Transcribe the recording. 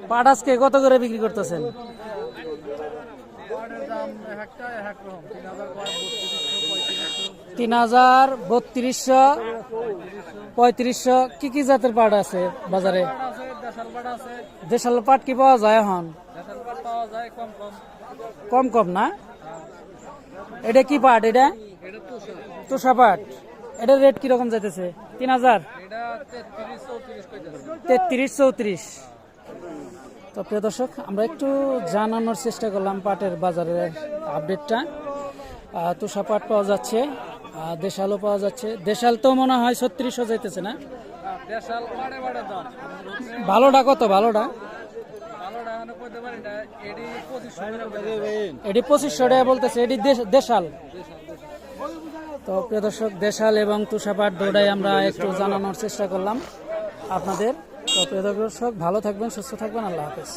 পাট আজকে কত করে বিক্রি করতেছেন? 3,000, 3200, 3500। কি কি জাতের পাট আছে বাজারে? দেশাল পাট কি পাওয়া যায় এখন? কম কম না? এটা কি পাট? এটা তোষা পাট। এটার রেট কিরকম যাইতেছে? 3,000, 33-34। তো প্রিয় দর্শক, আমরা একটু জানানোর চেষ্টা করলাম পাটের বাজারের আপডেটটা। তোষা পাট পাওয়া যাচ্ছে, দেশালও পাওয়া যাচ্ছে। দেশাল তো মনে হয় 3600 যাইতেছে না? ভালোটা কত? ভালোটা এটি 2500 টাকা বলতেছে। এটি দেশাল। তো প্রিয় দর্শক, দেশাল এবং তোষা পাট দুটাই আমরা একটু জানানোর চেষ্টা করলাম আপনাদের। তো প্রিয় দর্শক, ভালো থাকবেন, সুস্থ থাকবেন। আল্লাহ হাফেজ।